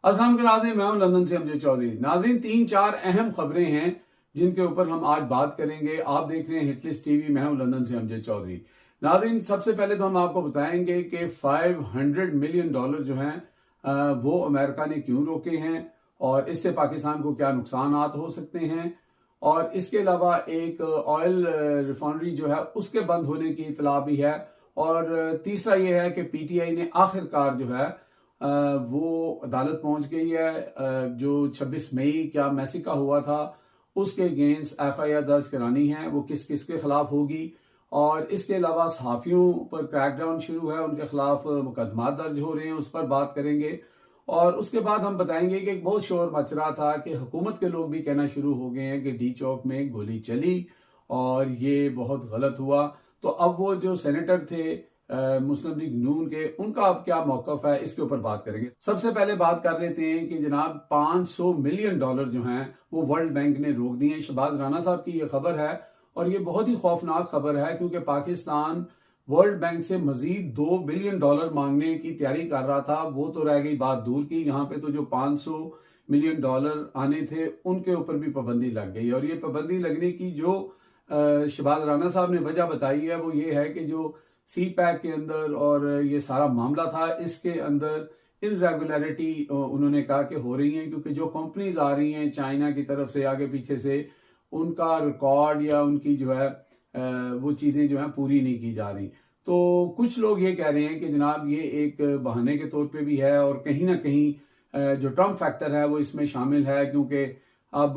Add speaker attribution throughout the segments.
Speaker 1: अस्सलाम के नाज़रीन, मैं हूं लंदन से अमजद चौधरी। नाज़रीन, 3-4 अहम खबरें हैं जिनके ऊपर हम आज बात करेंगे। आप देख रहे हैं हिटलिस्ट टीवी, मैं हूं लंदन से अमजद चौधरी। नाज़रीन, सबसे पहले तो हम आपको बताएंगे कि $500 मिलियन जो हैं वो अमेरिका ने क्यों रोके हैं और इससे पाकिस्तान को क्या नुकसान हो सकते हैं। और इसके अलावा एक ऑयल रिफाइनरी जो है उसके बंद होने की इतला भी है। और तीसरा ये है कि पीटीआई ने आखिरकार जो है वो अदालत पहुंच गई है। जो 26 मई क्या मैसिका हुआ था उसके अगेंस्ट एफआईआर दर्ज करानी है, वो किस किस के खिलाफ होगी। और इसके अलावा सहाफियों पर क्रैकडाउन शुरू है, उनके खिलाफ मुकदमा दर्ज हो रहे हैं, उस पर बात करेंगे। और उसके बाद हम बताएंगे कि एक बहुत शोर मच रहा था कि हुकूमत के लोग भी कहना शुरू हो गए हैं कि डी चौक में गोली चली और ये बहुत गलत हुआ। तो अब वो जो सेनेटर थे मुस्लिम लीग नून के, उनका अब क्या मौकफ है, इसके ऊपर बात करेंगे। सबसे पहले बात कर लेते हैं कि जनाब $500 मिलियन जो हैं वो वर्ल्ड बैंक ने रोक दिए हैं। शहबाज राना साहब की ये खबर है और ये बहुत ही खौफनाक खबर है क्योंकि पाकिस्तान वर्ल्ड बैंक से मजीद $2 बिलियन मांगने की तैयारी कर रहा था। वो तो रह गई बात दूर की, यहाँ पे तो जो $500 मिलियन आने थे उनके ऊपर भी पाबंदी लग गई। और ये पाबंदी लगने की जो शहबाज राना साहब ने वजह बताई है वो ये है कि जो सी पैक के अंदर और ये सारा मामला था, इसके अंदर इनरेगुलरिटी उन्होंने कहा कि हो रही है क्योंकि जो कंपनीज आ रही हैं चाइना की तरफ से आगे पीछे से, उनका रिकॉर्ड या उनकी जो है वो चीजें जो है पूरी नहीं की जा रही। तो कुछ लोग ये कह रहे हैं कि जनाब ये एक बहाने के तौर पे भी है और कहीं ना कहीं जो ट्रम्प फैक्टर है वो इसमें शामिल है क्योंकि अब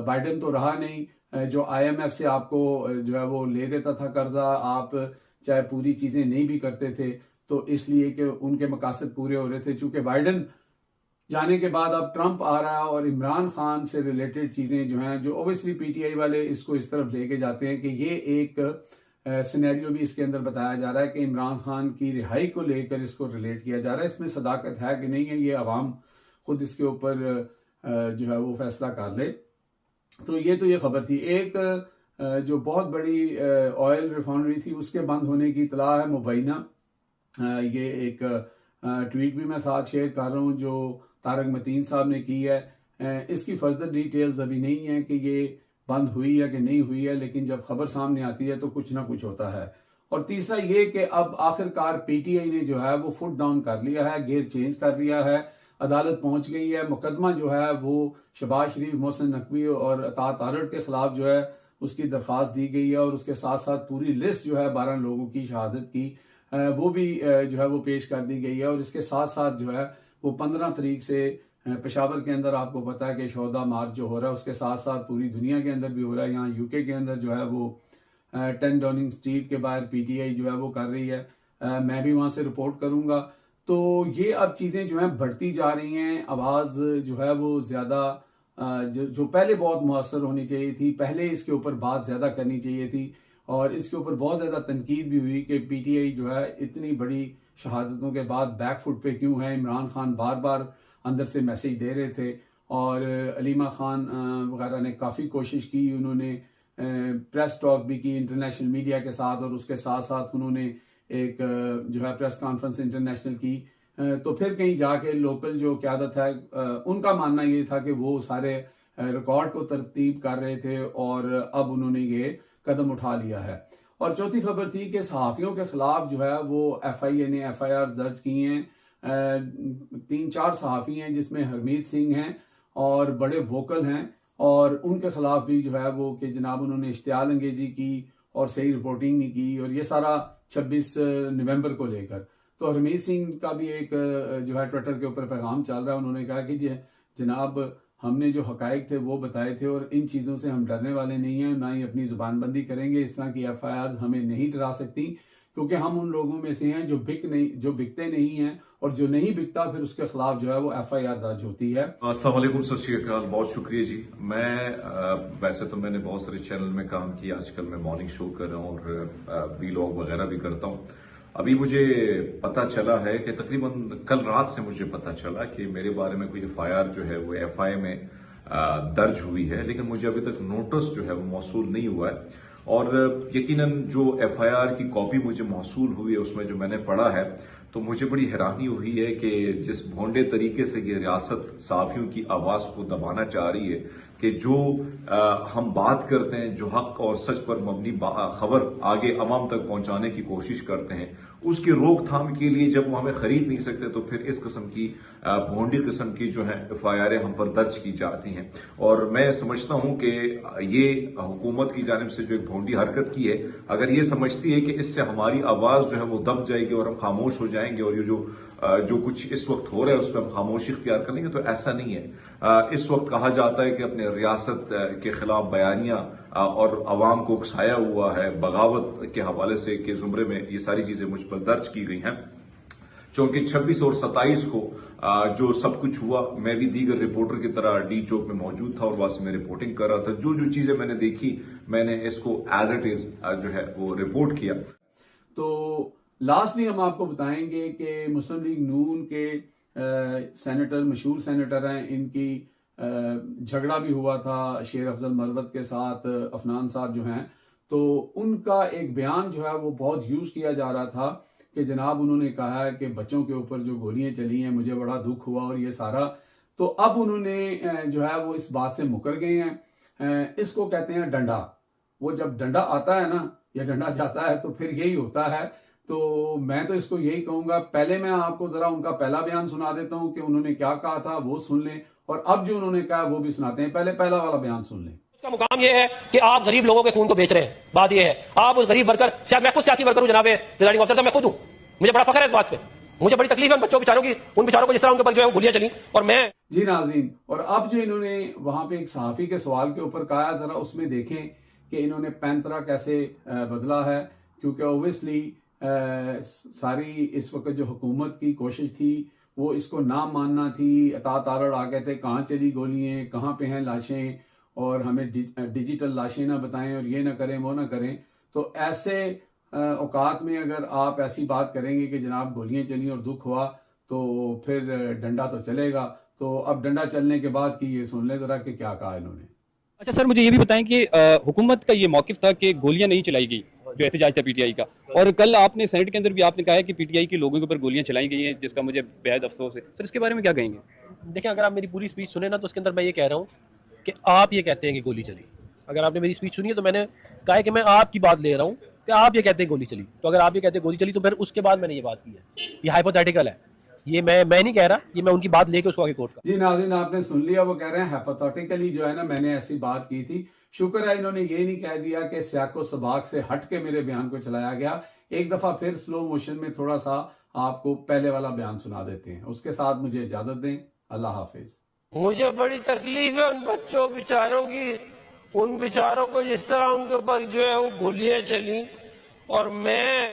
Speaker 1: बाइडेन तो रहा नहीं, जो आईएमएफ से आपको जो है वो ले देता था कर्जा, आप चाहे पूरी चीजें नहीं भी करते थे तो इसलिए कि उनके मकासद पूरे हो रहे थे। चूंकि बाइडेन जाने के बाद अब ट्रंप आ रहा है और इमरान खान से रिलेटेड चीजें जो हैं, जो ओबियसली पीटीआई वाले इसको इस तरफ लेके जाते हैं कि ये एक सिनेरियो भी इसके अंदर बताया जा रहा है कि इमरान खान की रिहाई को लेकर इसको रिलेट किया जा रहा है। इसमें सदाकत है कि नहीं है, ये अवाम खुद इसके ऊपर जो है वो फैसला कर ले। तो ये खबर थी। एक जो बहुत बड़ी ऑयल रिफाइनरी थी उसके बंद होने की इतला है मुबैना। ये एक ट्वीट भी मैं साथ शेयर कर रहा हूँ जो तारक मतीन साहब ने की है। इसकी फर्दर डिटेल्स अभी नहीं है कि ये बंद हुई है कि नहीं हुई है, लेकिन जब खबर सामने आती है तो कुछ ना कुछ होता है। और तीसरा ये कि अब आखिरकार पीटीआई ने जो है वो फुट डाउन कर लिया है, गियर चेंज कर लिया है, अदालत पहुंच गई है। मुकदमा जो है वो शहबाज शरीफ, मोहसिन नकवी और अता तारड़ के खिलाफ जो है उसकी दरख्वास्त दी गई है और उसके साथ साथ पूरी लिस्ट जो है 12 लोगों की शहादत की वो भी जो है वो पेश कर दी गई है। और इसके साथ साथ जो है वो 15 तारीख से पेशावर के अंदर आपको पता है कि शोधा मार्च जो हो रहा है, उसके साथ साथ पूरी दुनिया के अंदर भी हो रहा है। यहाँ यूके के अंदर जो है वो 10 डाउनिंग स्ट्रीट के बाहर पीटीआई जो है वो कर रही है। मैं भी वहां से रिपोर्ट करूंगा। तो ये अब चीजें जो है बढ़ती जा रही हैं। आवाज जो है वो ज्यादा जो पहले बहुत मुअस्सर होनी चाहिए थी, पहले इसके ऊपर बात ज्यादा करनी चाहिए थी और इसके ऊपर बहुत ज्यादा तनकीद भी हुई कि पीटीआई जो है इतनी बड़ी शहादतों के बाद बैकफुट पे क्यों है। इमरान खान बार बार अंदर से मैसेज दे रहे थे और अलीमा खान वगैरह ने काफी कोशिश की, उन्होंने प्रेस टॉक भी की इंटरनेशनल मीडिया के साथ और उसके साथ साथ उन्होंने एक जो है प्रेस कॉन्फ्रेंस इंटरनेशनल की। तो फिर कहीं जाके लोकल जो क्यादत है उनका मानना ये था कि वो सारे रिकॉर्ड को तरतीब कर रहे थे और अब उन्होंने ये कदम उठा लिया है। और चौथी खबर थी कि सहाफियों के खिलाफ जो है वो एफआईए ने एफआईआर दर्ज की हैं। 3-4 सहाफी हैं जिसमें हरमीत सिंह हैं और बड़े वोकल हैं और उनके खिलाफ भी जो है वो कि जनाब उन्होंने इश्तियाल अंगेजी की और सही रिपोर्टिंग नहीं की और ये सारा 26 नवंबर को लेकर। तो हरमीत सिंह का भी एक जो है ट्विटर के ऊपर पैगाम चल रहा है। उन्होंने कहा कि जनाब हमने जो हकायक थे वो बताए थे और इन चीज़ों से हम डरने वाले नहीं हैं, ना ही अपनी जुबानबंदी करेंगे। इस तरह की एफआईआर हमें नहीं डरा सकती क्योंकि हम उन लोगों में से हैं जो बिकते नहीं हैं और जो नहीं बिकता फिर उसके खिलाफ जो है वो एफआईआर दर्ज होती है।
Speaker 2: अस्सलाम वालेकुम, सत श्री अकाल, बहुत शुक्रिया जी। वैसे तो मैंने बहुत सारे चैनल में काम किया, आजकल मैं मॉर्निंग शो कर रहा हूँ और वीलॉग वगैरह भी करता हूँ। अभी मुझे पता चला है कि तकरीबन कल रात से मुझे पता चला कि मेरे बारे में कोई एफआईआर जो है वो एफआईए में दर्ज हुई है, लेकिन मुझे अभी तक नोटिस जो है वो मौसूल नहीं हुआ है। और यकीनन जो एफआईआर की कॉपी मुझे मौसूल हुई है उसमें जो मैंने पढ़ा है तो मुझे बड़ी हैरानी हुई है कि जिस भोंडे तरीके से ये रियासत सहाफियों की आवाज को दबाना चाह रही है कि जो हम बात करते हैं, जो हक और सच पर मबनी खबर आगे अवाम तक पहुंचाने की कोशिश करते हैं, उसकी रोकथाम के लिए जब वो हमें खरीद नहीं सकते तो फिर इस किस्म की भोंडी किस्म की जो है FIR हम पर दर्ज की जाती हैं। और मैं समझता हूं कि ये हुकूमत की जानिब से जो एक भोंडी हरकत की है, अगर ये समझती है कि इससे हमारी आवाज जो है वो दब जाएगी और हम खामोश हो जाएंगे और ये जो कुछ इस वक्त हो रहा है उस पर हम खामोशी इख्तियार कर लेंगे, तो ऐसा नहीं है। इस वक्त कहा जाता है कि अपने रियासत के खिलाफ बयानियां और अवाम को उकसाया हुआ है बगावत के हवाले से के जुमरे में ये सारी चीजें मुझ पर दर्ज की गई हैं। चूंकि 26 और 27 को जो सब कुछ हुआ, मैं भी दीगर रिपोर्टर की तरह डी चौक में मौजूद था और वहां से मैं रिपोर्टिंग कर रहा था। जो जो चीजें मैंने देखी, मैंने इसको एज इट इज जो है वो रिपोर्ट किया।
Speaker 1: तो लास्टली हम आपको बताएंगे कि मुस्लिम लीग नून के सेनेटर, मशहूर सेनेटर हैं, इनकी झगड़ा भी हुआ था शेर अफजल मरवत के साथ, अफनान साहब जो हैं, तो उनका एक बयान जो है वो बहुत यूज किया जा रहा था कि जनाब उन्होंने कहा है कि बच्चों के ऊपर जो गोलियां चली हैं मुझे बड़ा दुख हुआ और ये सारा। तो अब उन्होंने जो है वो इस बात से मुकर गए हैं। इसको कहते हैं डंडा। वो जब डंडा आता है ना या डंडा जाता है तो फिर यही होता है। तो मैं तो इसको यही कहूंगा, पहले मैं आपको जरा उनका पहला बयान सुना देता हूं कि उन्होंने क्या कहा था, वो सुन लें, और अब जो उन्होंने कहा वो भी सुनाते हैं। पहले पहला वाला बयान सुन लें।
Speaker 3: उसका मुकाम यह है कि आप गरीब लोगों के खून को बेच रहे हैं। बात यह है, आप उस गरीब वर्कर, शायद मैं खुद सियासी वर्कर हूं जनाब प्रिजाइडिंग ऑफिसर, मैं खुद हूं, मुझे बड़ा फख्र है इस बात पे। मुझे बड़ी तकलीफ है उन बच्चों बेचारों की, उन बेचारों को जिस तरह उनके ऊपर जो है गोलियां चली। और मैं
Speaker 1: जी नाज़रीन, और अब जो इन्होंने वहां पे एक सहाफी के सवाल के ऊपर कहा, जरा उसमें देखें कि इन्होंने पैंतरा कैसे बदला है। क्योंकि ऑब्वियसली सारी इस वक्त जो हुकूमत की कोशिश थी वो इसको ना मानना थी। तारड़ आ गए थे, कहाँ चली गोलियां, कहाँ पे हैं लाशें, और हमें डिजिटल लाशें ना बताएं और ये ना करें वो ना करें। तो ऐसे औकात में अगर आप ऐसी बात करेंगे कि जनाब गोलियां चली और दुख हुआ, तो फिर डंडा तो चलेगा। तो अब डंडा चलने के बाद की ये सुन ले जरा कि क्या कहा इन्होंने।
Speaker 4: अच्छा सर, मुझे ये भी बताएं कि हुकूमत का ये मौकिफ था कि गोलियां नहीं चलाई गई, जो एहतजाज था पीटीआई का, और कल आपने सेनेट के अंदर भी आपने कहा है कि पीटीआई के लोगों के ऊपर गोलियां चलाई गई हैं, जिसका मुझे बेहद अफसोस है। सर इसके बारे में क्या कहेंगे?
Speaker 3: देखिए, अगर आप मेरी पूरी स्पीच सुने ना, तो उसके अंदर मैं ये कह रहा हूँ कि आप ये कहते हैं कि गोली चली। अगर आपने मेरी स्पीच सुनी है तो मैंने कहा है कि मैं आपकी बात ले रहा हूँ कि आप ये कहते हैं गोली चली। तो अगर आप ये कहते हैं गोली चली तो फिर उसके बाद मैंने ये बात की है। ये हाइपोथेटिकल है, ये मैं नहीं कह रहा, ये मैं उनकी बात लेके उसको आगे कोर्ट का।
Speaker 1: जी नाज़रीन, आपने सुन लिया, वो कह रहे हैं हाइपोथेटिकली जो है ना मैंने ऐसी बात की थी। शुक्र है इन्होंने ये नहीं कह दिया कि सियाको सबाक से हट के मेरे बयान को चलाया गया। एक दफा फिर स्लो मोशन में थोड़ा सा आपको पहले वाला बयान सुना देते हैं। उसके साथ मुझे इजाजत दें। अल्लाह हाफिज।
Speaker 5: मुझे बड़ी तकलीफ है उन बच्चों बेचारों की, उन बेचारों को जिस तरह उनके ऊपर जो है वो गोलियां चली। और मैं